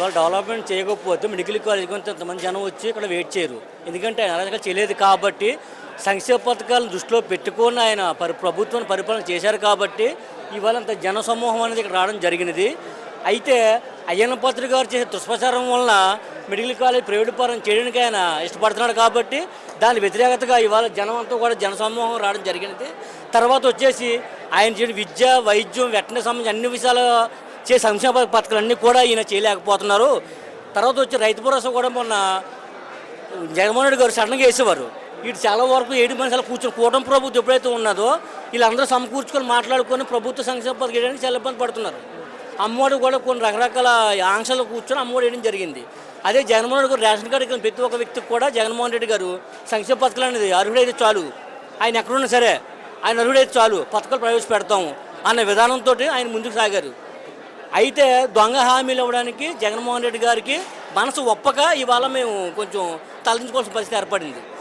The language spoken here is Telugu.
ఇవాళ డెవలప్మెంట్ చేయకపోతే మెడికల్ కాలేజ్ కొంత ఇంతమంది జనం వచ్చి ఇక్కడ వెయిట్ చేయరు. ఎందుకంటే ఆయన అలాగే చేయలేదు కాబట్టి సంక్షేమ పథకాలను దృష్టిలో పెట్టుకొని ఆయన ప్రభుత్వాన్ని పరిపాలన చేశారు కాబట్టి ఇవాళ అంత జన సమూహం అనేది ఇక్కడ రావడం జరిగినది. అయితే అయ్యన్న పాత్రుడు గారు చేసే దుష్ప్రచారం వలన మెడికల్ కాలేజ్ ప్రైవేట్ పరం చేయడానికి ఆయన ఇష్టపడుతున్నాడు కాబట్టి దాని వ్యతిరేకతగా ఇవాళ జనం అంతా కూడా జన సమూహం రావడం జరిగినది. తర్వాత వచ్చేసి ఆయన చేయని విద్య, వైద్యం, వెటనరీ సంబంధించి అన్ని విషయాలు చేసే సంక్షేమ పథకాలన్నీ కూడా ఈయన చేయలేకపోతున్నారు. తర్వాత వచ్చి రైతు భరోసా కూడా మొన్న జగన్మోహన్ రెడ్డి గారు సడన్గా వేసేవారు. వీటి చాలా వరకు 7 మనుషులు కూర్చొని కూటమి ప్రభుత్వం ఎప్పుడైతే ఉన్నదో వీళ్ళందరూ సమకూర్చుకొని మాట్లాడుకొని ప్రభుత్వ సంక్షేమ పథకం వేయడానికి చాలా ఇబ్బంది పడుతున్నారు. అమ్మఒడి కూడా కొన్ని రకరకాల ఆంక్షలు కూర్చొని అమ్మఒడి వేయడం జరిగింది. అదే జగన్మోహన్ రెడ్డి గారు రేషన్ కార్డు ప్రతి ఒక్క వ్యక్తికి కూడా జగన్మోహన్ రెడ్డి గారు సంక్షేమ పథకాలు అనేది అర్హుడైతే చాలు, ఆయన ఎక్కడున్నా సరే ఆయన అర్హుడైతే చాలు పథకాలు ప్రవేశపెడతాము అన్న విధానంతో ఆయన ముందుకు సాగారు. అయితే దొంగ హామీలు ఇవ్వడానికి జగన్మోహన్ రెడ్డి గారికి మనసు ఒప్పక ఇవాళ మేము కొంచెం తలదించుకోవాల్సిన పరిస్థితి ఏర్పడింది.